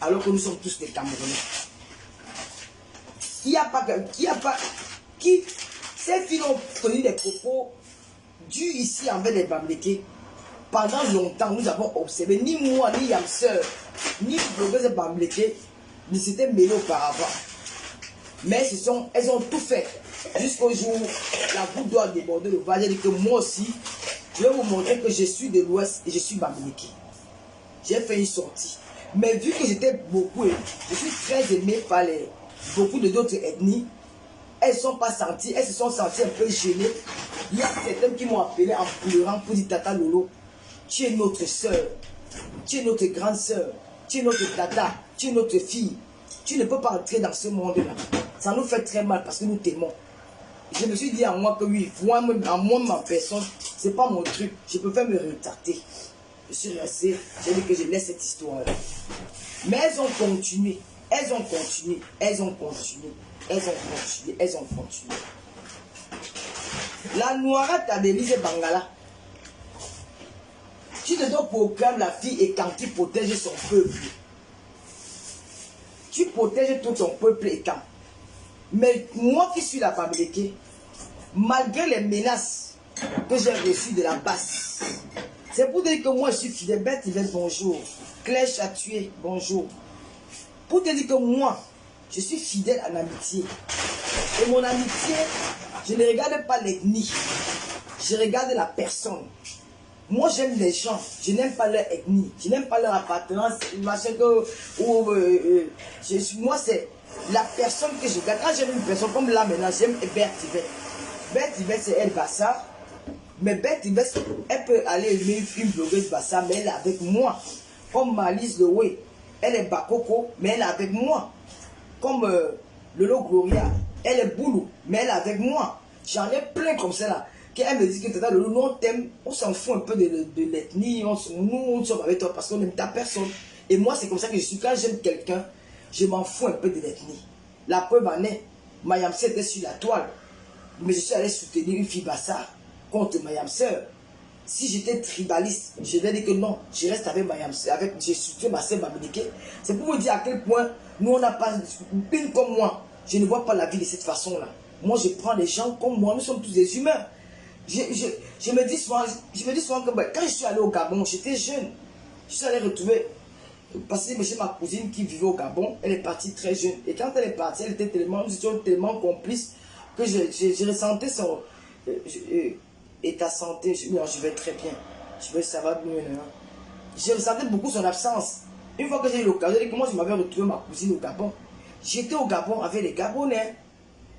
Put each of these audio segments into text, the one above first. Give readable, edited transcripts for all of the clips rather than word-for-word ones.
alors que nous sommes tous des Camerounais. Ces filles ont tenu des propos dus ici envers les Bamileke. Pendant longtemps, nous avons observé, ni moi, ni Yamseur, ni blogueuses Bamileke ne s'étaient mêlés auparavant. Mais elles ont tout fait. Jusqu'au jour où la goutte doit déborder le vase. J'ai dit que moi aussi, je vais vous montrer que je suis de l'Ouest et je suis Bamileke. J'ai fait une sortie. Mais vu que j'étais beaucoup, je suis très aimé par beaucoup d'autres ethnies, elles ne sont pas senties, elles se sont senties un peu gênées. Il y a certains qui m'ont appelé en pleurant pour dire Tata Lolo, tu es notre soeur, tu es notre grande soeur, tu es notre tata, tu es notre fille. Tu ne peux pas entrer dans ce monde-là. Ça nous fait très mal parce que nous t'aimons. Je me suis dit à moi que oui, moi, ma personne, ce n'est pas mon truc. Je préfère me retarder. Je suis resté, j'ai dit que je laisse cette histoire-là. Mais elles ont continué, elles ont continué, elles ont continué, elles ont continué, elles ont continué. La Noirata d'Élysée Bangala, tu te dois proclamer la fille et quand tu protèges son peuple. Tu protèges tout ton peuple et quand. Mais moi qui suis la Bamileke, malgré les menaces que j'ai reçues de la base, c'est pour dire que moi je suis fidèle. Bête Yvette, bonjour. Clèche a tué, bonjour. Pour te dire que moi, je suis fidèle à l'amitié. Et mon amitié, je ne regarde pas l'ethnie. Je regarde la personne. Moi, j'aime les gens. Je n'aime pas leur ethnie. Je n'aime pas leur appartenance. Moi, c'est la personne que je regarde. Quand j'aime une personne, comme là maintenant, j'aime Bête Yvette. Bête Yvette, c'est elle, Bassa. Mais Bête Yvette, elle peut aller aimer une blogueuse Bassa, mais elle est avec moi. Comme Malice Lewe, elle est Bakoko, mais elle est avec moi. Comme Lolo Gloria, elle est Boulou, mais elle est avec moi. J'en ai plein comme ça là. Qu'elle me dit que Tata Lolo, nous on t'aime, on s'en fout un peu de l'ethnie, nous on sommes avec toi parce qu'on aime ta personne. Et moi c'est comme ça que je suis. Quand j'aime quelqu'un, je m'en fous un peu de l'ethnie. La preuve en est, Mayamseur était sur la toile, mais je suis allé soutenir une fille Bassa contre Mayamseur. Si j'étais tribaliste, je vais dire que non, je reste avec Mayamseur, je soutiens ma sœur Bamileke. C'est pour vous dire à quel point nous on n'a pas une comme moi. Je ne vois pas la vie de cette façon-là. Moi je prends les gens comme moi, nous sommes tous des humains. Je me dis souvent que quand je suis allé au Gabon, j'étais jeune. Je suis allé retrouver, parce que chez ma cousine qui vivait au Gabon, elle est partie très jeune. Et quand elle est partie, nous étions tellement complices que je ressentais son état santé. Je vais très bien. Ça va mieux. Je ressentais beaucoup son absence. Une fois que j'ai eu l'occasion, j'ai dit comment je m'avais retrouvé ma cousine au Gabon. J'étais au Gabon avec les Gabonais.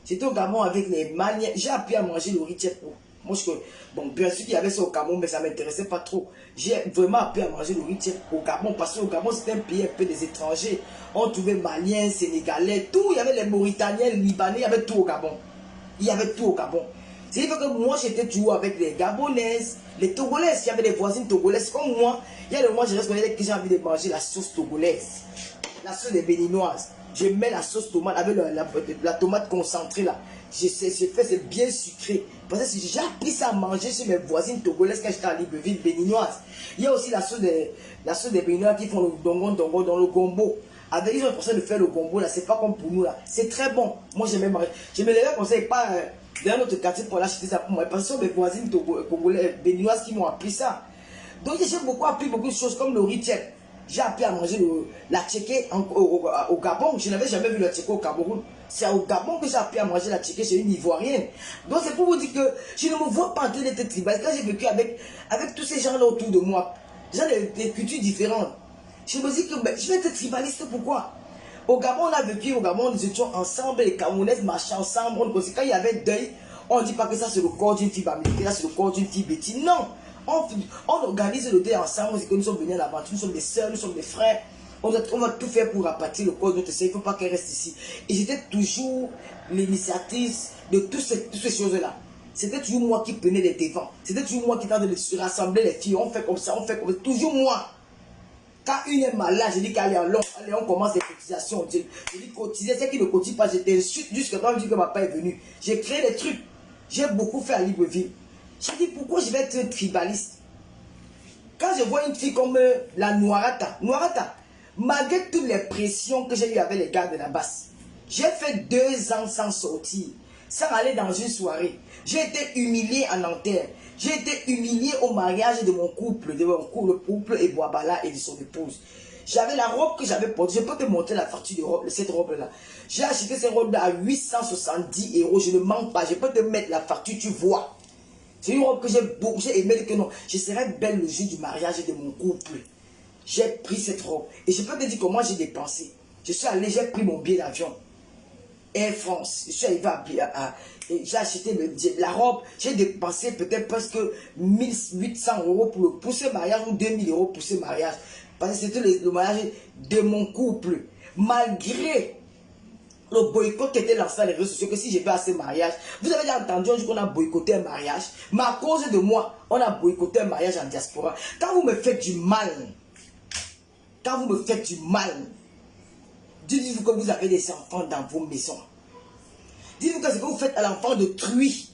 J'étais au Gabon avec les Maliens. J'ai appris à manger le riz tchèpo. Moi, bon, bien sûr qu'il y avait ça au Gabon, mais ça ne m'intéressait pas trop. J'ai vraiment appris à manger le riz tchèpo au Gabon, parce qu'au Gabon, c'était un pays un peu des étrangers. On trouvait Maliens, Sénégalais, tout. Il y avait les Mauritaniens, les Libanais, il y avait tout au Gabon. Il y avait tout au Gabon. C'est-à-dire que moi, j'étais toujours avec les Gabonaises, les Togolaises. Il y avait des voisines togolaises comme moi. Il y a le moment, je reste que j'ai envie de manger la sauce togolaise, la sauce des béninoises. Je mets la sauce tomate avec la tomate concentrée là. C'est bien sucré. Parce que j'ai appris ça à manger chez mes voisines togolaises quand j'étais à Libreville, béninoise. Il y a aussi la sauce des béninois qui font le dongon dans le gombo. Avec, ils ont pensé de faire le gombo là, c'est pas comme pour nous là. C'est très bon. Moi j'aimais manger. Je me levais comme ça et pas dans notre quartier pour l'acheter ça pour moi. Parce que ce sont mes voisines congolaises, béninoises qui m'ont appris ça. Donc j'ai beaucoup appris beaucoup de choses comme le riz tchèque. J'ai appris à manger la tchéké au Gabon. Je n'avais jamais vu la tchéké au Cameroun. C'est au Gabon que j'ai appris à manger la tchéké chez une Ivoirienne. Donc c'est pour vous dire que je ne me vois pas en train d'être tribal. Quand j'ai vécu avec tous ces gens-là autour de moi, gens des cultures différentes, je me dis que ben, je vais être tribaliste. Pourquoi? Au Gabon, on a vécu, au Gabon, nous étions ensemble, les Camerounaises marchaient ensemble. Quand il y avait deuil, on ne dit pas que ça c'est le corps d'une fille Bamileke, là c'est le corps d'une fille Betty. Non! On organise le deuil ensemble, on dit que nous sommes venus à l'aventure, nous sommes des sœurs, nous sommes des frères. On va tout faire pour rapatrier le corps de notre sœur, il ne faut pas qu'elle reste ici. Et j'étais toujours l'initiative de toutes ces choses-là. C'était toujours moi qui prenais les devants. C'était toujours moi qui tentais de rassembler les filles. On fait comme ça, toujours moi. Quand une est malade, je dis qu'allez, allez, on commence les cotisations. Je dis cotiser, c'est qui ne cotise pas, je t'insulte jusqu'à quand on dit que papa est venu. J'ai créé des trucs. J'ai beaucoup fait à Libreville. J'ai dit pourquoi je vais être tribaliste. Quand je vois une fille comme la Noirata, Malgré toutes les pressions que j'ai eues avec les gars de la basse, j'ai fait 2 ans sans sortir, sans aller dans une soirée. J'ai été humilié en Nanterre. J'ai été humilié au mariage de mon couple, le couple et Boabala et de son épouse. J'avais la robe que j'avais portée. Je peux te montrer la facture de robe, cette robe-là. J'ai acheté cette robe-là à 870 €. Je ne mens pas. Je peux te mettre la facture, tu vois. C'est une robe que j'ai aimé, que non. Je serais belle le jour du mariage de mon couple. J'ai pris cette robe. Et je peux te dire comment j'ai dépensé. Je suis allé, j'ai pris mon billet d'avion. Air France. Je suis arrivé j'ai acheté la robe. J'ai dépensé peut-être presque 1800 € pour ce mariage ou 2000 € pour ce mariage. Parce que c'était le mariage de mon couple. Malgré le boycott qui était lancé dans les réseaux sociaux, que si je vais à ce mariage, vous avez déjà entendu un jour qu'on a boycotté un mariage, mais à cause de moi, on a boycotté un mariage en diaspora. Quand vous me faites du mal, dites-vous que vous avez des enfants dans vos maisons. Dites-vous que ce que vous faites à l'enfant d'autrui.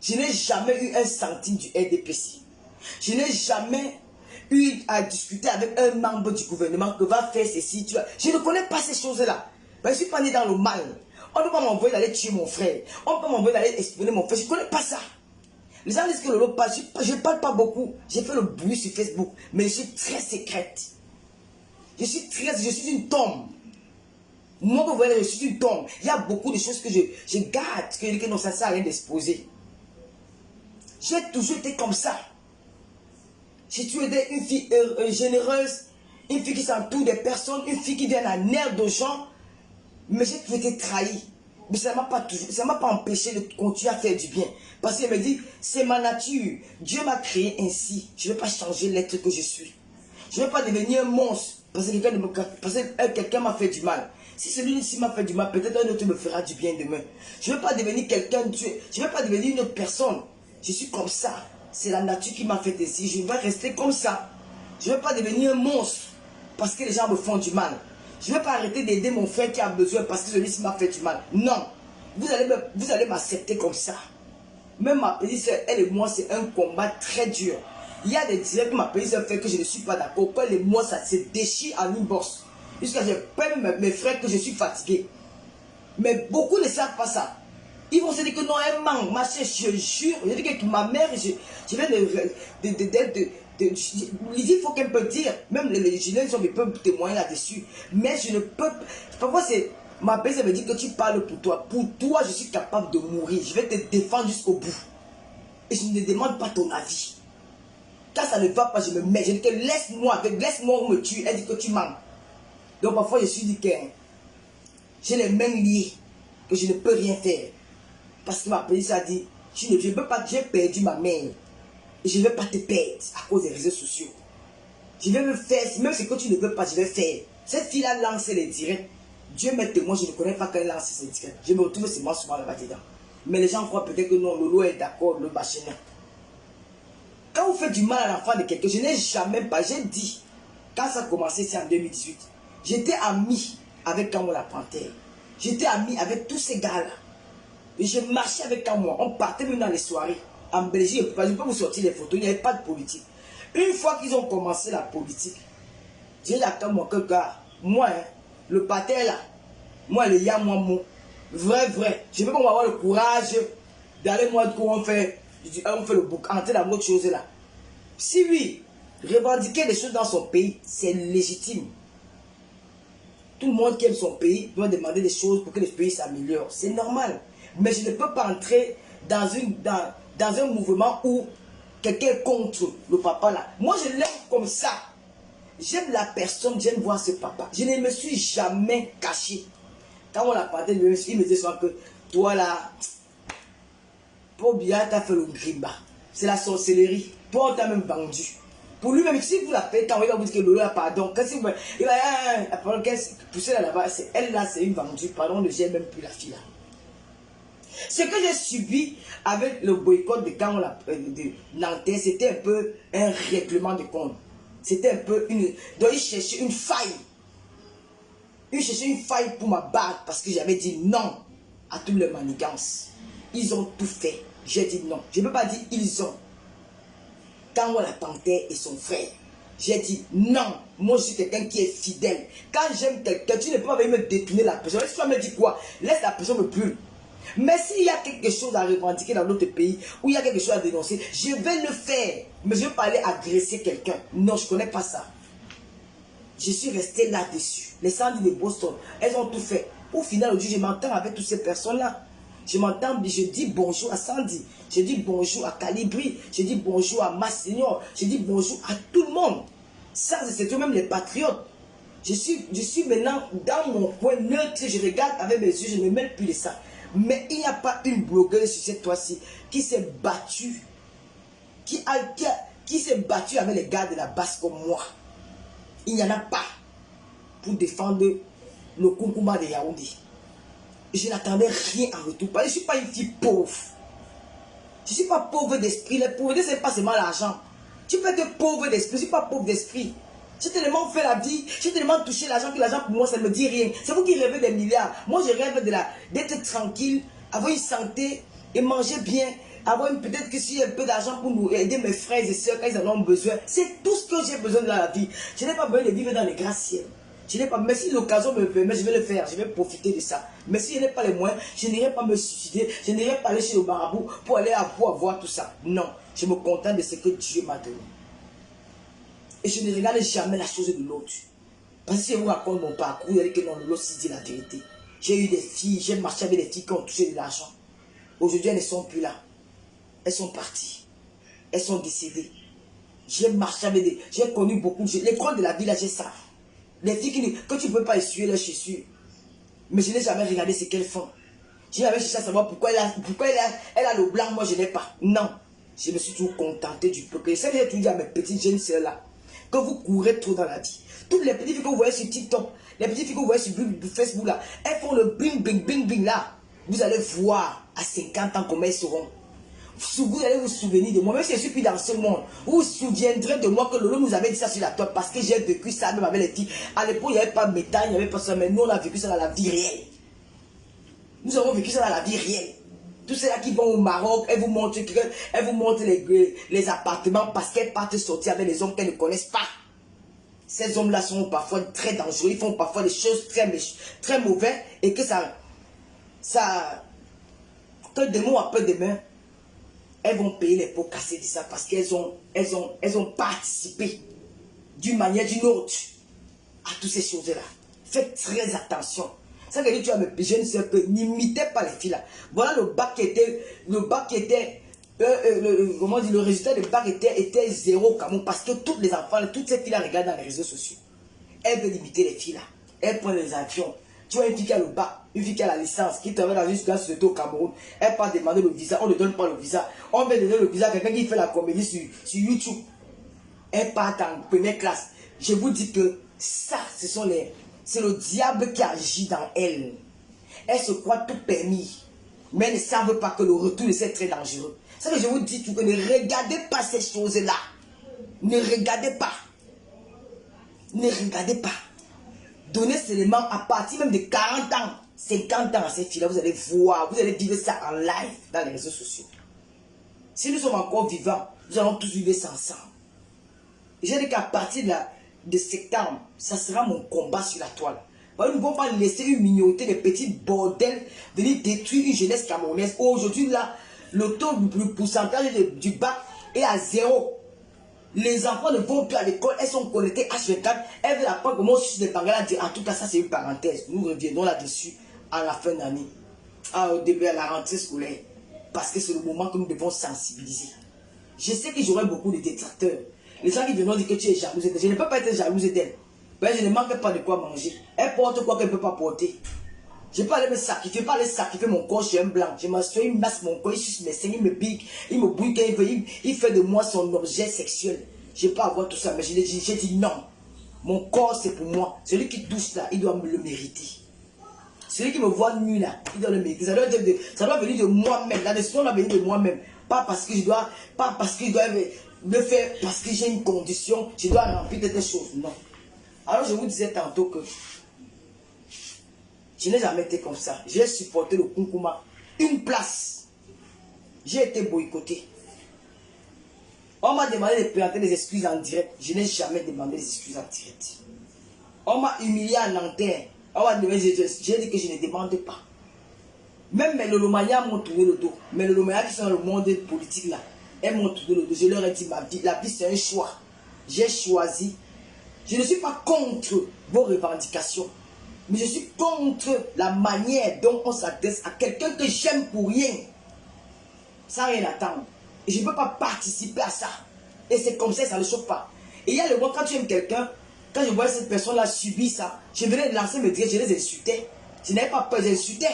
Je n'ai jamais eu un centime du RDPC. Je n'ai jamais eu à discuter avec un membre du gouvernement que va faire ceci. Je ne connais pas ces choses-là. Je ne suis pas né dans le mal. On ne peut pas m'envoyer d'aller tuer mon frère. On peut m'envoyer d'aller espionner mon frère. Je ne connais pas ça. Les gens disent que Lolo passe. Je ne parle pas beaucoup. J'ai fait le bruit sur Facebook. Mais je suis très secrète. Je suis une tombe. Moi, vous voyez, je suis une tombe. Il y a beaucoup de choses que je garde, que non, ça ne sert à rien d'exposer. J'ai toujours été comme ça. J'ai toujours été une fille généreuse, une fille qui s'entoure des personnes, une fille qui vient à l'air de gens. Mais j'ai toujours été trahi. Mais ça ne m'a pas empêché de continuer à faire du bien. Parce qu'elle me dit, c'est ma nature. Dieu m'a créé ainsi. Je ne vais pas changer l'être que je suis. Je ne vais pas devenir un monstre parce que quelqu'un m'a fait du mal. Si celui-ci m'a fait du mal, peut-être un autre me fera du bien demain. Je ne vais pas devenir quelqu'un, je ne vais pas devenir une autre personne. Je suis comme ça. C'est la nature qui m'a fait ainsi. Je vais rester comme ça. Je ne vais pas devenir un monstre parce que les gens me font du mal. Je ne vais pas arrêter d'aider mon frère qui a besoin parce que celui-ci m'a fait du mal. Non. Vous allez m'accepter comme ça. Même ma petite soeur, elle et moi, c'est un combat très dur. Il y a des directs que ma petite soeur fait que je ne suis pas d'accord. Elle et moi, ça se déchire en une bosse. Jusqu'à j'ai peur mes frères que je suis fatigué. Mais beaucoup ne savent pas ça. Ils vont se dire que non, elle manque. Ma chère, je jure. Je dis que ma mère, je viens il faut qu'elle peut dire. Même les jeunes ils peuvent témoigner là-dessus. Mais je ne peux pas. Parfois, c'est. Ma belle, ça me dit que tu parles pour toi. Pour toi, je suis capable de mourir. Je vais te défendre jusqu'au bout. Et je ne demande pas ton avis. Quand ça ne va pas, je me mets. Je dis que laisse-moi me tuer. Elle dit que tu mens. Donc parfois, je suis dit que j'ai les mains liées. Que je ne peux rien faire. Parce que ma belle, ça dit, je ne peux pas, j'ai perdu ma mère. Et je ne vais pas te perdre à cause des réseaux sociaux. Je vais me faire, même ce que tu ne veux pas, je vais faire. Cette fille-là lance les directs. Dieu m'est témoin, je ne connais pas qu'elle lance ses directs. Je me retrouve seulement souvent là-bas dedans. Mais les gens croient peut-être que non, Lolo est d'accord, le machin. Quand vous faites du mal à l'enfant de quelqu'un, je n'ai jamais pas, j'ai dit, quand ça a commencé, c'est en 2018, j'étais ami avec Kamou la Panthère. J'étais ami avec tous ces gars-là. Et je marchais avec Kamou. On partait même dans les soirées. En Belgique, je ne peux pas vous sortir les photos, il n'y avait pas de politique. Une fois qu'ils ont commencé la politique, j'ai dit à Kamou que gars, moi, hein, le Panthère là, moi, le Yamouamou, vrai, je ne peux pas avoir le courage d'aller moi de quoi on fait le bouc, entrer dans autre chose là. Si oui, revendiquer des choses dans son pays, c'est légitime. Tout le monde qui aime son pays doit demander des choses pour que le pays s'améliore. C'est normal. Mais je ne peux pas entrer dans un mouvement où quelqu'un est contre le papa là. Moi, je l'aime comme ça. J'aime la personne, j'aime voir ce papa. Je ne me suis jamais caché. Quand on l'a parlé, il me disait souvent que toi là, pour bien, tu as fait le grimba. C'est la sorcellerie. Toi, on t'a même vendu. Pour lui-même, si vous la faites, quand il va vous dire que Lolo a pardon, quand il va pousser là-bas, c'est elle là, c'est une vendue. Pardon, ne gère même plus la fille là. Ce que j'ai subi avec le boycott de quand de Nanterre, c'était un peu un règlement de compte. C'était un peu une. Donc, il cherchait une faille. Il cherchait une faille pour ma barre parce que j'avais dit non à toutes les manigances. Ils ont tout fait. J'ai dit non. Je ne peux pas dire ils ont. Quand on la Panthère et son frère. J'ai dit non, moi je suis quelqu'un qui est fidèle. Quand j'aime quelqu'un, tu ne peux pas venir me détourner la personne. Laisse-toi me dire quoi? Laisse la personne me brûler. Mais s'il y a quelque chose à revendiquer dans notre pays, ou il y a quelque chose à dénoncer, je vais le faire. Mais je ne vais pas aller agresser quelqu'un. Non, je ne connais pas ça. Je suis resté là-dessus. Les Sandy de Boston, elles ont tout fait. Au final, aujourd'hui, je m'entends avec toutes ces personnes-là. Je m'entends, je dis bonjour à Sandy, je dis bonjour à Calibri, je dis bonjour à Massignon, je dis bonjour à tout le monde. Ça, c'est tout même les patriotes. Je suis maintenant dans mon coin neutre, je regarde avec mes yeux, je ne me mêle plus de ça. Mais il n'y a pas une blogueuse sur cette fois-ci qui s'est battue, qui s'est battue avec les gars de la base comme moi. Il n'y en a pas pour défendre le Kunkuma de Yaoundé. Je n'attendais rien en retour. Je ne suis pas une fille pauvre. Je ne suis pas pauvre d'esprit. La pauvreté, ce n'est pas seulement l'argent. Tu peux être pauvre d'esprit. Je ne suis pas pauvre d'esprit. J'ai tellement fait la vie. J'ai tellement touché l'argent que l'argent pour moi, ça ne me dit rien. C'est vous qui rêvez des milliards. Moi, je rêve d'être tranquille, avoir une santé et manger bien. Avoir peut-être que si un peu d'argent pour nous aider mes frères et soeurs quand ils en ont besoin. C'est tout ce que j'ai besoin dans la vie. Je n'ai pas besoin de vivre dans les gratte-ciels. Je n'ai pas, mais si l'occasion me permet, je vais le faire, je vais profiter de ça. Mais si je n'ai pas les moyens, je n'irai pas me suicider, je n'irai pas aller chez le marabout pour aller avoir tout ça. Non, je me contente de ce que Dieu m'a donné. Et je ne regarde jamais la chose de l'autre. Parce que si je vous raconte mon parcours, il y a que non, l'autre dit la vérité. J'ai eu des filles, j'ai marché avec des filles qui ont touché de l'argent. Aujourd'hui, elles ne sont plus là. Elles sont parties. Elles sont décédées. J'ai marché avec des... J'ai connu beaucoup de... L'école de la vie, là, j'ai ça. Les filles que tu ne peux pas essuyer leurs chaussures. Mais je n'ai jamais regardé ce qu'elles font. J'ai jamais cherché à savoir pourquoi elle a le blanc, moi je n'ai pas. Non. Je me suis toujours contenté du peu. C'est que j'ai toujours dit à mes petites jeunes sœurs là, que vous courez trop dans la vie. Toutes les petites filles que vous voyez sur TikTok, les petites filles que vous voyez sur Facebook là, elles font le bing bing bing bing là. Vous allez voir à 50 ans comment elles seront. Vous allez vous souvenir de moi, même si je suis plus dans ce monde. Vous vous souviendrez de moi que Lolo nous avait dit ça sur la toile parce que j'ai vécu ça même avec les filles. À l'époque, il n'y avait pas de métal, il n'y avait pas ça, mais nous on a vécu ça dans la vie réelle. Nous avons vécu ça dans la vie réelle. Tous ceux-là qui vont au Maroc, elles vous montrent les appartements parce qu'elles partent sortir avec les hommes qu'elles ne connaissent pas. Ces hommes-là sont parfois très dangereux, ils font parfois des choses très mauvaises et que que demain ou après-demain, elles vont payer les pots cassés de ça parce qu'elles ont participé d'une manière ou d'une autre à toutes ces choses-là. Faites très attention. Ça veut dire que tu as mes jeunes sœurs que n'imitez pas les filles là. Voilà le résultat du bac était zéro au Cameroun parce que toutes les enfants, toutes ces filles là regardent dans les réseaux sociaux. Elles veulent imiter les filles là. Elles prennent les avions. Tu vois une fille qui a le bac, une fille qui a la licence, qui travaille dans une société au Cameroun, elle part demander le visa, on ne donne pas le visa. On va donner le visa à quelqu'un qui fait la comédie sur YouTube. Elle part en première classe. Je vous dis que ça, c'est le diable qui agit dans elle. Elles se croient tout permis, mais elles ne savent pas que le retour c'est très dangereux. C'est ça que je vous dis, que ne regardez pas ces choses-là. Ne regardez pas. Ne regardez pas. Donnez seulement à partir même de 40 ans, 50 ans à ces filles-là, vous allez voir, vous allez vivre ça en live dans les réseaux sociaux. Si nous sommes encore vivants, nous allons tous vivre ça ensemble. J'ai dit qu'à partir de septembre, ça sera mon combat sur la toile. Nous ne pouvons pas laisser une minorité de petits bordels venir détruire une jeunesse camerounaise. Aujourd'hui, là, le taux du pourcentage du bac est à 0. Les enfants ne vont plus à l'école, elles sont connectées H24, elles veulent apprendre comment sucer des bangala. En tout cas, ça c'est une parenthèse. Nous reviendrons là-dessus à la fin d'année, au début à la rentrée scolaire, parce que c'est le moment que nous devons sensibiliser. Je sais que j'aurai beaucoup de détracteurs. Les gens qui viendront dire que tu es jalouse d'elle. Je ne peux pas être jalouse d'elle. Mais je ne manque pas de quoi manger. Elle porte quoi qu'elle ne peut pas porter. Je ne peux pas aller me sacrifier, pas aller sacrifier mon corps chez un blanc. Je m'assure, il masse mon corps, il suce mes seins, il me pique, il me bouille quand il veut, il fait de moi son objet sexuel. Je ne peux pas avoir tout ça, mais j'ai dit non. Mon corps c'est pour moi. Celui qui touche là, il doit me le mériter. Celui qui me voit nu là, il doit le mériter. Ça doit venir de moi-même. La décision doit venir de moi-même. Pas parce que je dois le faire, parce que j'ai une condition, je dois remplir des choses. Non. Alors je vous disais tantôt que je n'ai jamais été comme ça. J'ai supporté le Kunkuma. Une place. J'ai été boycotté. On m'a demandé de présenter des excuses en direct. Je n'ai jamais demandé des excuses en direct. On m'a humilié en antenne. J'ai dit que je ne demande pas. Même mes Lolomania m'ont tourné le dos. Mes Lolomania qui sont dans le monde politique là, elles m'ont tourné le dos. Je leur ai dit, la vie c'est un choix. J'ai choisi. Je ne suis pas contre vos revendications. Mais je suis contre la manière dont on s'adresse à quelqu'un que j'aime pour rien. Sans rien attendre. Et je ne peux pas participer à ça. Et c'est comme ça, ça ne chauffe pas. Et il y a le moment quand tu aimes quelqu'un, quand je vois cette personne-là subir ça, je venais de lancer me dire, je les insultais. Je n'avais pas peur, j'insultais.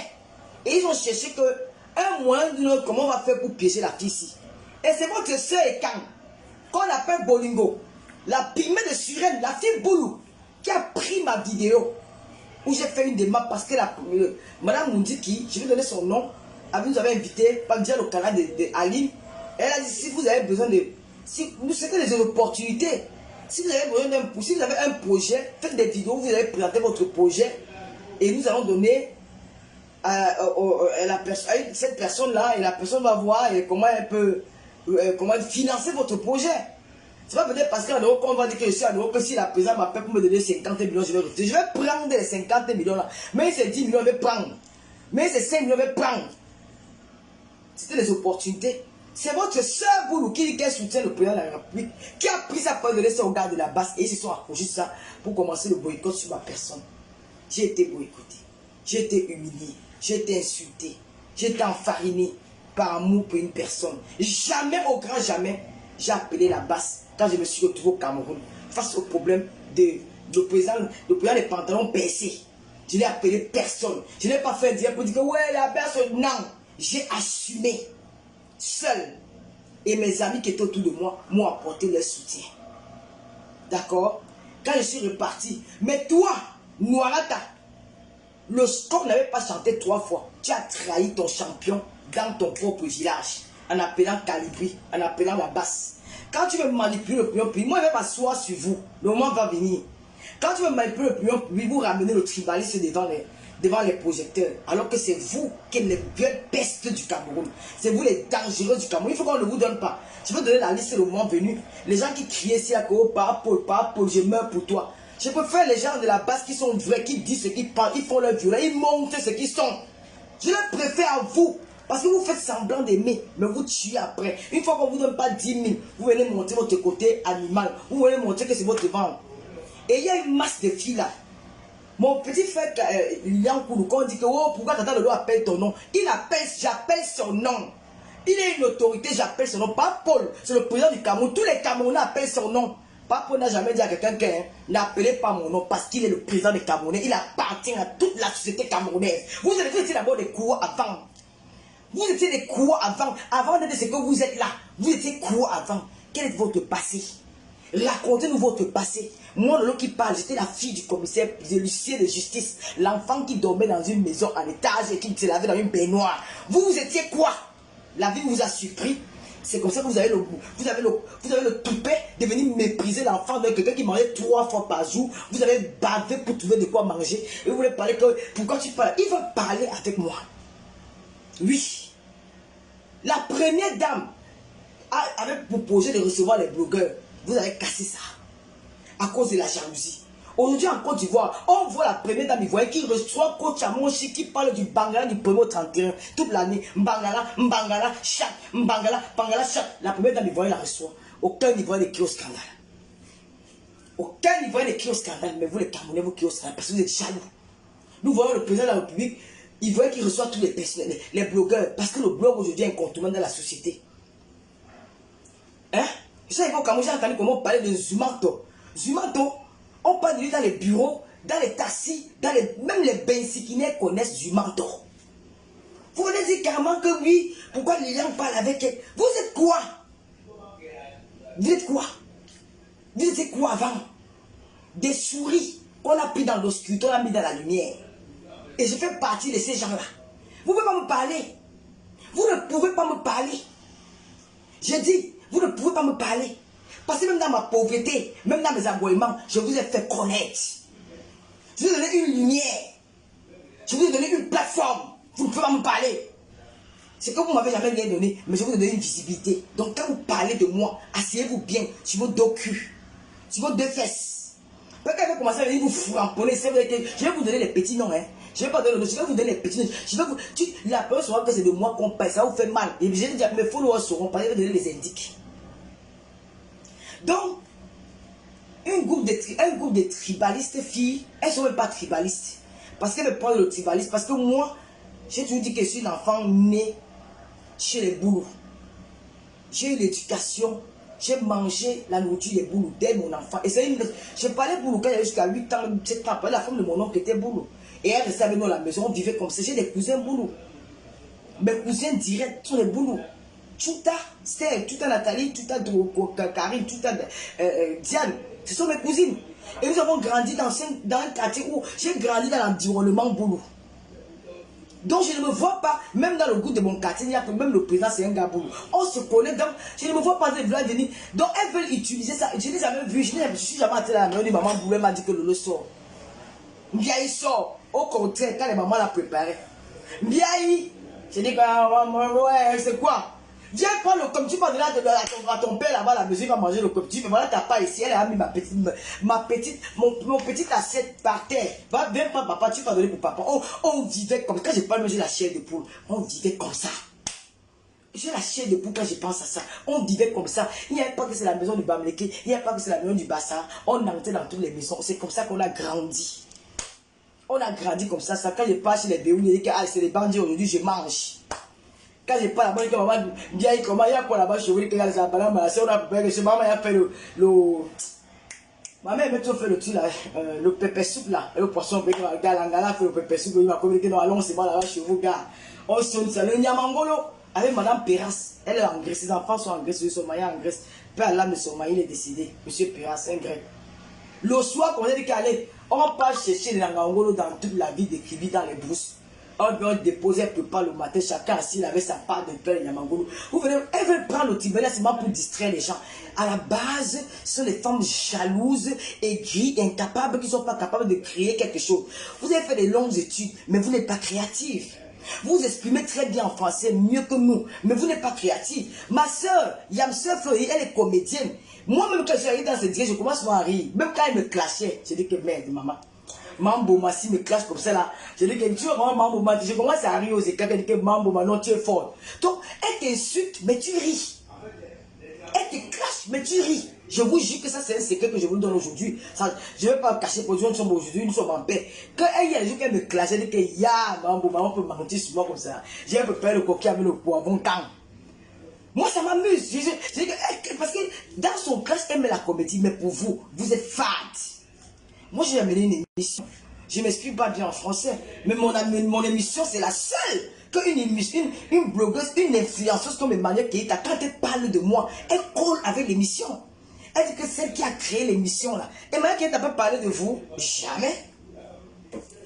Et ils ont cherché un moyen d'une autre, comment on va faire pour piéger la fille ici. Et c'est votre soeur et Kang, qu'on appelle Bolingo, la pygmée de Suren, la fille Boulou, qui a pris ma vidéo, où j'ai fait une démarche parce que Madame Moundiki, je vais donner son nom, elle nous avait invité, pas dire au canal de Aline. Elle a dit, si vous avez besoin de... C'était des opportunités. Si vous avez besoin si vous avez un projet, faites des vidéos, vous allez présenter votre projet et nous allons donner cette personne-là et la personne va voir comment elle peut financer votre projet. C'est pas peut-être parce qu'à l'euro qu'on va dire que je suis à l'euro que si la présidente m'appelle pour me donner 50 millions, je vais refuser. Je vais prendre les 50 millions là. Mais c'est 10 millions, je vais prendre. Mais c'est 5 millions, je vais prendre. C'était des opportunités. C'est votre soeur Boulou qui soutient le président de la République, qui a pris sa part de laisser au gars de la base et ils se sont approchés de ça pour commencer le boycott sur ma personne. J'ai été boycotté, j'ai été humilié, j'ai été insulté, j'ai été enfariné par amour pour une personne. Jamais, au grand jamais, j'ai appelé la base quand je me suis retrouvé au Cameroun face au problème de le président des pantalons percés. Je n'ai appelé personne. Je n'ai pas fait dire pour dire que ouais, la personne, non. J'ai assumé seul. Et mes amis qui étaient autour de moi m'ont apporté leur soutien. D'accord? Quand je suis reparti. Mais toi, Noirata, le score n'avait pas chanté 3 fois. Tu as trahi ton champion dans ton propre village. En appelant Calibri, en appelant la basse. Quand tu veux manipuler le pion, moi je vais m'asseoir sur vous. Le moment va venir. Quand tu veux manipuler le pion, vous ramenez le tribalisme devant les projecteurs. Alors que c'est vous qui êtes les vraies pestes du Cameroun. C'est vous les dangereux du Cameroun. Il faut qu'on ne vous donne pas. Je peux donner la liste le moment venu. Les gens qui crient ici à Koro, par Paul, je meurs pour toi. Je préfère les gens de la base qui sont vrais, qui disent ce qu'ils parlent, ils font leur violence, ils montrent ce qu'ils sont. Je les préfère à vous. Parce que vous faites semblant d'aimer, mais vous tuez après. Une fois qu'on ne vous donne pas 10 000, vous venez montrer votre côté animal. Vous venez montrer que c'est votre ventre. Et il y a une masse de filles là. Mon petit frère Lilian Koulou, quand on dit que oh, pourquoi Tata Lolo appelle ton nom, j'appelle son nom. Il est une autorité, j'appelle son nom. Pas Paul, c'est le président du Cameroun. Tous les Camerounais appellent son nom. Pas Paul n'a jamais dit à quelqu'un que n'appelez pas mon nom parce qu'il est le président des Camerounais. Il appartient à toute la société camerounaise. Vous étiez d'abord des courants avant. Vous étiez des courants avant d'être ce que vous êtes là. Vous étiez courants avant. Quel est votre passé? Racontez-nous votre passé. Moi, Lolo qui parle, j'étais la fille du commissaire, de l'huissier de justice. L'enfant qui dormait dans une maison en étage et qui se lavait dans une baignoire. Vous étiez quoi? La vie vous a surpris. C'est comme ça que vous avez le toupet de venir mépriser l'enfant de quelqu'un qui mangeait 3 fois par jour. Vous avez bavé pour trouver de quoi manger. Et vous voulez parler que... Pourquoi tu parles? Il va parler avec moi. Oui. La première dame avait proposé de recevoir les blogueurs. Vous avez cassé ça. À cause de la jalousie. Aujourd'hui en Côte d'Ivoire, on voit la première dame ivoirienne qui reçoit Coach Amonchi qui parle du Bangala du 1er au 31 toute l'année. Mbangala, chat, Mbangala, chat. La première dame ivoirienne la reçoit. Aucun Ivoirien n'est qui au scandale. Aucun Ivoirien n'est qui au scandale. Mais vous les Camerounais, vous qui au scandale parce que vous êtes jaloux. Nous voyons le président de la République ivoirien qui reçoit tous les blogueurs. Parce que le blog aujourd'hui est incontournable dans la société. Hein? Je sais qu'au Cameroun, j'ai entendu comment on parlait de Zumanto. Zumanto, on parle de lui dans les bureaux, dans les taxis, même les bensikinais connaissent Zumanto. Vous venez dire carrément que oui, pourquoi les gens parlent avec elle? Vous êtes quoi? Vous êtes quoi? Vous étiez quoi avant? Des souris qu'on a pris dans l'obscurité, on a mis dans la lumière. Et je fais partie de ces gens-là. Vous ne pouvez pas me parler. Vous ne pouvez pas me parler. J'ai dit, vous ne pouvez pas me parler. Parce que même dans ma pauvreté, même dans mes aboiements, je vous ai fait connaître. Je vous ai donné une lumière. Je vous ai donné une plateforme. Vous ne pouvez pas me parler. C'est que vous m'avez jamais rien donné, mais je vais vous donner une visibilité. Donc quand vous parlez de moi, asseyez-vous bien sur vos deux culs, sur vos deux fesses. Quand vous commencez à venir vous framponner, je vais vous donner les petits noms. Hein. Je ne vais pas donner le nom, je vais vous donner les petits noms. La personne saura que c'est de moi qu'on parle, ça vous fait mal. Et je vais dire, mes followers sauront pas, je vais donner les indices. Donc, un groupe de tribalistes filles, elles ne sont même pas tribalistes. Parce qu'elles me parlent de tribalisme. Parce que moi, j'ai toujours dit que je suis un enfant né chez les boulous. J'ai eu l'éducation, j'ai mangé la nourriture des boulous dès mon enfant. Et je parlais boulou quand j'avais jusqu'à 8 ans, 7 ans. La femme de mon oncle était boulou. Et elle restait avec nous à la maison, on vivait comme ça. J'ai des cousins boulous. Mes cousins directs sont les boulous. Tuta, Steph, Tuta Nathalie, Tuta Karine, Tuta Diane. Ce sont mes cousines. Et nous avons grandi dans un quartier où j'ai grandi dans l'environnement boulot. Donc je ne me vois pas, même dans le goût de mon quartier, il y a que même le président c'est un gars boulot. On se connaît, donc je ne me vois pas de vouloir venir. Donc elles veulent utiliser ça. Je n'ai jamais vu, je suis jamais entré à la maison, maman boulot m'a dit que Lolo sort. Mbiaï sort. Au contraire, quand les mamans l'a préparé. Mbiaï, je dis que ouais, c'est quoi? Viens prendre le comme tu vas donner à ton père là-bas, la maison, il va manger le comme tu mais voilà, t'as pas ici, elle a mis mon petite assiette par terre. Va, viens prendre papa, tu vas donner pour papa. On vivait comme, quand je parle, j'ai la chair de poule, on vivait comme ça. J'ai la chair de poule quand je pense à ça. On vivait comme ça. Il n'y a pas que c'est la maison du Bamleke, il n'y a pas que c'est la maison du Bassa. On entrait dans toutes les maisons, c'est comme ça qu'on a grandi. On a grandi comme ça. Quand je passe chez les béous, je dis que c'est les bandits aujourd'hui, je mange. Quand je parle là-bas, je dis que maman, bien, comment il y a quoi là-bas, je vous dis que la banane, on a préparé, que maman a fait ma mère m'a fait le truc là, le pépé soupe là, et le poisson, le gars, l'angala fait le pépé soupe, il m'a communiqué, non, allons, c'est bon là-bas chez vous, gars. On sonne ça, le Nyamangolo, avec madame Perras, elle est en Grèce, ses enfants sont en Grèce, ils sont mariés en Grèce. Père l'âme de son mari, il est décédé, monsieur Perras, un grec. Le soir, quand on a dit qu'aller, on va chercher les Nyamangolo dans toute la ville de Kribi, dans les brousses. On vient déposer un peu le matin, chacun assis avec sa part de pain Nyamangolo. Vous venez, elles veulent prendre le Tibéla seulement pour distraire les gens. À la base, ce sont les femmes jalouses, aigries, incapables, qui ne sont pas capables de créer quelque chose. Vous avez fait des longues études, mais vous n'êtes pas créative. Vous exprimez très bien en français, mieux que nous, mais vous n'êtes pas créative. Ma soeur, Yamseur Fleury, elle est comédienne. Moi-même, quand j'arrive dans ce direct, je commence à rire. Même quand elle me clashait, je dis que merde, maman. Mambo Massi me clash comme ça là. Je dis que tu vois Mambo Massi, je commence à rire aux éclats, je dis que Mambo non, tu es fort. Donc, elle t'insulte, mais tu ris. Elle te clash, mais tu ris. Je vous jure que ça c'est un secret que je vous donne aujourd'hui. Je ne vais pas cacher pour dire nous sommes aujourd'hui, nous sommes en paix. Quand il y a des gens qui me clashent, je dis que ya Mambo, on peut mentir sur moi comme ça. J'ai un peu peur le coquille avec le poivron quand. Moi ça m'amuse. Parce que dans son clash, elle met la comédie, mais pour vous, vous êtes fat. Moi, j'ai amené une émission. Je ne m'exprime pas bien en français. Mais mon émission, c'est la seule une blogueuse, une influenceuse comme Emmanuel Keita, quand elle parle de moi, elle colle avec l'émission. Elle dit que celle qui a créé l'émission là. Emmanuel Keita peut parler de vous? Jamais.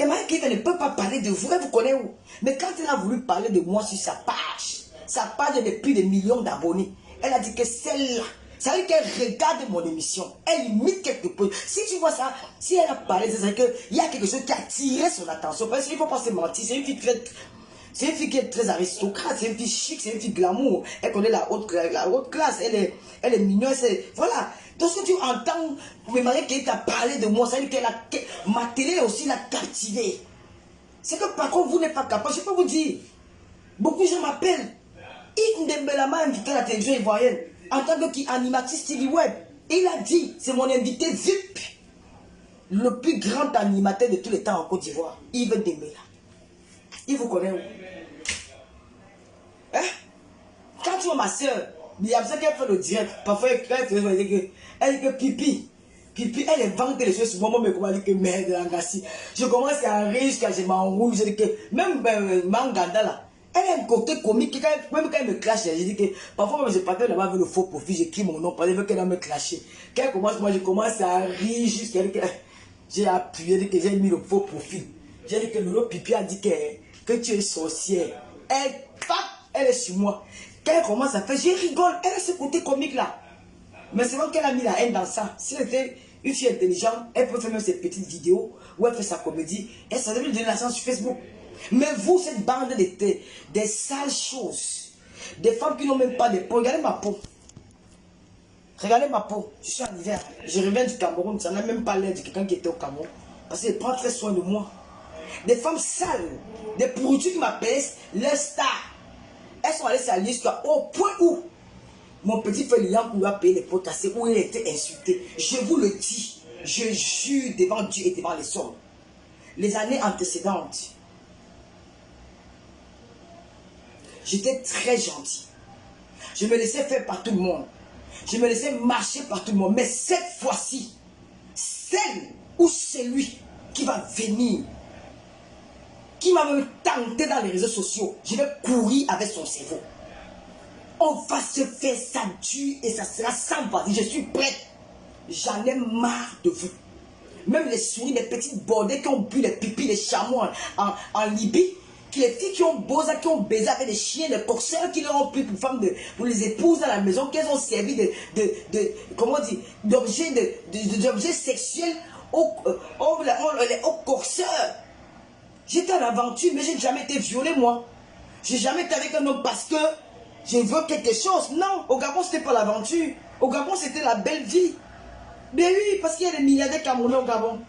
Emmanuel Keita ne peut pas parler de vous. Elle vous connaît où? Mais quand elle a voulu parler de moi sur sa page de plus de millions d'abonnés, elle a dit que celle-là, ça veut dire qu'elle regarde mon émission. Elle imite quelque chose. Si tu vois ça, si elle a parlé, c'est qu'il y a quelque chose qui a attiré son attention. Parce qu'il ne faut pas se mentir. C'est une fille qui est très aristocrate. C'est une fille chic. C'est une fille glamour. Elle connaît la haute classe. Elle est mignonne. Voilà. Donc si tu entends Marie qui t'a parlé de moi, ça veut dire que ma télé aussi l'a captivé. C'est que par contre, vous n'êtes pas capable. Je peux vous dire. Beaucoup de gens m'appellent. Ibn Dembélé m'a invité à la télévision ivoirienne. En tant qu'animatrice TV Web. Il a dit, c'est mon invité VIP. Le plus grand animateur de tous les temps en Côte d'Ivoire. Ibn Dembélé. Il vous connaît où? Hein? Quand tu vois ma soeur, il y a ça qu'elle fait le direct. Parfois, elle dit que pipi. Pipi, elle invente les choses sur moi. Moi, je dis que merde, Langassi. Je commence à rire jusqu'à je m'enroule. Je dis que même Manganda là. Elle a un côté comique, même quand elle me clash, je dis que parfois je partais là-bas avec le faux profil, j'écris mon nom, parce qu'elle va me clasher. Quand elle commence, moi je commence à rire jusqu'à ce que j'ai appuyé, que j'ai mis le faux profil. J'ai dit que Lolo Pipi a dit que tu es sorcière. Elle est sur moi. Quand elle commence à faire, je rigole, elle a ce côté comique là. Mais c'est vrai qu'elle a mis la haine dans ça. Si elle était une fille intelligente, elle peut faire même ses petites vidéos, où elle fait sa comédie, et ça devait lui donner la chance sur Facebook. Mais vous, cette bande des sales choses, des femmes qui n'ont même pas de peau, regardez ma peau. Regardez ma peau, je suis en hiver, je reviens du Cameroun, ça n'a même pas l'air de quelqu'un qui était au Cameroun. Parce qu'elle prend très soin de moi. Des femmes sales, des pourritures qui m'appellent les stars. Elles sont allées s'allier au point où mon petit frère Liam lui a payé les pots cassés, où il a été insulté. Je vous le dis, je jure devant Dieu et devant les hommes. Les années antécédentes, j'étais très gentil. Je me laissais faire par tout le monde. Je me laissais marcher par tout le monde. Mais cette fois-ci, celle ou celui qui va venir, qui va me tenter dans les réseaux sociaux, je vais courir avec son cerveau. On va se faire ça dur et ça sera sans vas-y. Je suis prête. J'en ai marre de vous. Même les souris, les petites bordées qui ont bu les pipis, les chameaux en Libye, les filles qui ont baisé avec des chiens, des coxeurs qui leur ont pris pour femmes, pour les épouses à la maison, qu'elles ont servi d'objets sexuels aux coxeurs. J'étais en aventure, mais je n'ai jamais été violée, moi. Je n'ai jamais été avec un homme parce que je veux quelque chose. Non, au Gabon, ce n'était pas l'aventure. Au Gabon, c'était la belle vie. Mais oui, parce qu'il y a des milliardaires Camerounais au Gabon.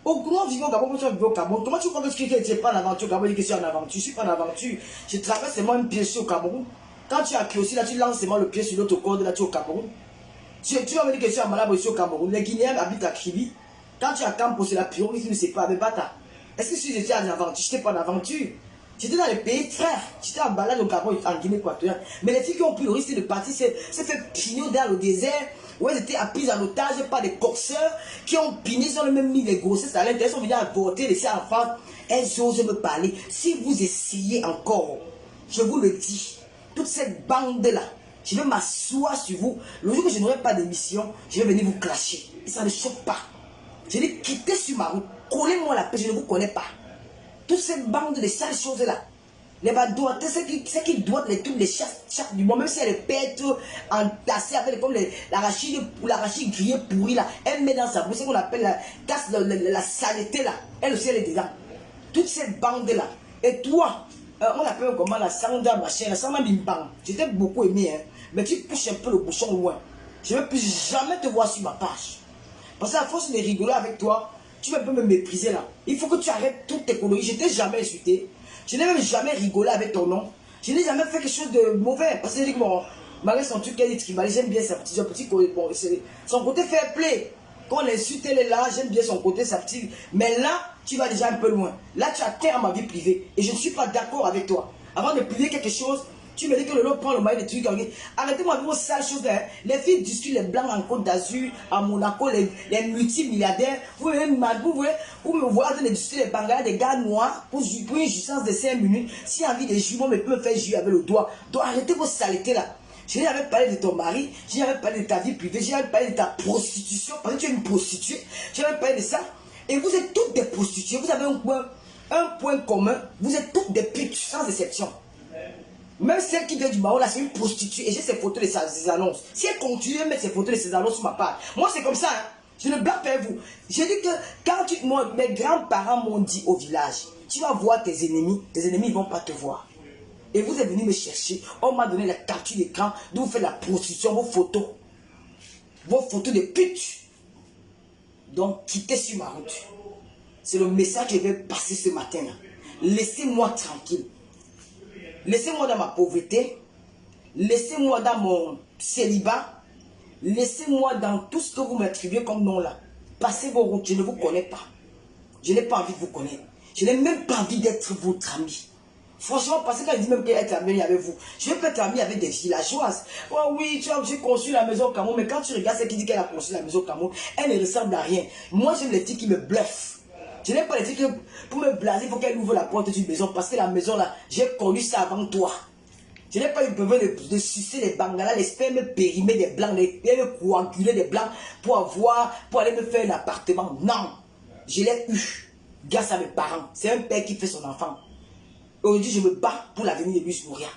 Comment vivre au Gabon, comment tu vis au Gabon? Comment tu crois que tu n'es pas en aventure au Gabon? Je suis en aventure. Je ne suis pas en aventure. Je traverse seulement un pied sur au Cameroun. Quand tu as aussi, là, tu lances seulement le pied sur l'autre corde, là, tu es au Cameroun. Tu vas me dire que je suis en malade ici au Cameroun. Les Guinéens habitent à Kribi. Quand tu as Campo, c'est la pyramide qui ne sait pas avec Bata. Est-ce que si j'étais en aventure? Je n'étais pas en aventure. J'étais dans les pays frères. J'étais en balade au Gabon, en Guinée équatoriale. Mais les filles qui ont pris le risque de partir, c'est fait pignon dans le désert, où elles étaient prises en otage par des coxeurs qui ont pigné, ils ont même mis les grossesses à l'intérieur, elles sont venues avorter, laisser enfants. Elles osent me parler. Si vous essayez encore, je vous le dis, toute cette bande-là, je vais m'asseoir sur vous. Le jour que je n'aurai pas d'émission, je vais venir vous clasher. Et ça ne choque pas. Je dis, quittez sur ma route, collez-moi la paix, je ne vous connais pas. Toute cette bande de sales choses-là, les badouates, ceux qui doivent les trucs, les chaque du monde, même si elle pète entassée avec l'arachide grillé pourri là, elle met dans sa bouche, ce qu'on appelle la saleté là, elle aussi elle est dedans. Toute cette bande-là. Et toi, on appelle comment la sanda machin, la sanda bimbang. J'étais beaucoup aimé, hein, mais tu pousses un peu le bouchon loin. Je ne veux plus jamais te voir sur ma page. Parce qu'à force de rigoler avec toi, tu vas un peu me mépriser là. Il faut que tu arrêtes toute tes conneries. Je ne t'ai jamais insulté. Je n'ai même jamais rigolé avec ton nom. Je n'ai jamais fait quelque chose de mauvais. Parce que je dis que bon, malgré son truc qu'elle dit tribal, j'aime bien sa petite bon, son côté fair play. Quand on l'insulte, elle est là, j'aime bien son côté, sa petite. Mais là, tu vas déjà un peu loin. Là, tu as atteint à ma vie privée. Et je ne suis pas d'accord avec toi. Avant de publier quelque chose, tu me dis que le lot prend le maillot des trucs. Arrêtez-moi de vos sales choses. Hein. Les filles discutent les blancs en Côte d'Azur, à Monaco, les multimilliardaires. Vous me voyez en train de discuter les bangalas des gars noirs pour une jouissance de 5 minutes. Si envie de jumeaux, mais peut me faire jouer avec le doigt. Donc arrêtez vos saletés là. Je n'avais pas parlé de ton mari, je n'avais pas parlé de ta vie privée, je n'avais pas parlé de ta prostitution, parce que tu es une prostituée. Je n'avais pas parlé de ça. Et vous êtes toutes des prostituées. Vous avez un point commun. Vous êtes toutes des putes, sans exception. Même celle qui vient du Maroc, là, c'est une prostituée. Et j'ai ses photos de ses annonces. Si elle continue à mettre ses photos de ses annonces sur ma page, moi, c'est comme ça. Hein. Je ne blague pas vous. J'ai dit que quand mes grands-parents m'ont dit au village, tu vas voir tes ennemis ne vont pas te voir. Et vous êtes venu me chercher. On m'a donné la capture d'écran d'où vous faites la prostitution, vos photos de pute. Donc, quittez sur ma route. C'est le message que je vais passer ce matin. Laissez-moi tranquille. Laissez-moi dans ma pauvreté, laissez-moi dans mon célibat, laissez-moi dans tout ce que vous m'attribuez comme nom là. Passez vos routes, je ne vous connais pas. Je n'ai pas envie de vous connaître. Je n'ai même pas envie d'être votre ami. Franchement, parce que quand il dit même qu'elle est amie avec vous, je vais pas être amie avec des villageoises. Oh oui, j'ai construit la maison au Cameroun, mais quand tu regardes celle qui dit qu'elle a construit la maison au Cameroun, elle ne ressemble à rien. Moi, j'aime les types qui me bluffent. Je n'ai pas dit que pour me blaser, il faut qu'elle ouvre la porte d'une maison. Parce que la maison là, j'ai connu ça avant toi. Je n'ai pas eu besoin de sucer les bangalas, les spermes périmés des blancs, les coaguler des blancs pour aller me faire un appartement. Non, je l'ai eu grâce à mes parents. C'est un père qui fait son enfant. Aujourd'hui, je me bats pour l'avenir de Luis Mouria.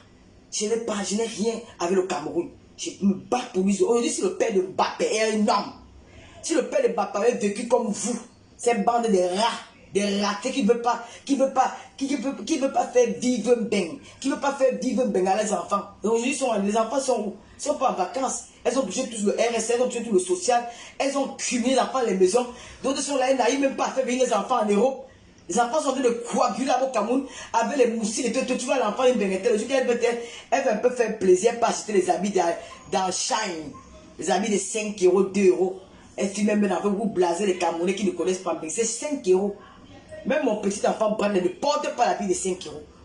Je n'ai rien avec le Cameroun. Je me bats pour Luis. Aujourd'hui, si le père de Mbappé est un homme, si le père de Mbappé avait vécu comme vous, cette bande de rats, Des ratés qui ne veulent pas, qui veut pas faire vivre bien, qui ne veut pas faire vivre bien à les enfants. Aujourd'hui, les enfants sont où? Ils sont pas en vacances. Elles ont touché tout le RSS, elles ont touché tout le social. Elles ont cumulé les enfants à la maison. D'autres sont là, elles n'arrivent même pas à faire venir les enfants en Europe. Les enfants sont en train de coaguler au Cameroun avec les moussines et tout. Tu vois l'enfant, une bénételle. Le jour qu'elle veut un peu faire plaisir, pas acheter les habits dans Shine. Les habits de 5 euros, 2 euros. Elle filme même dans vous blaser les Camerounais qui ne connaissent pas bien. C'est 5 euros. Même mon petit enfant Brand ne porte pas l'habit de 5 euros.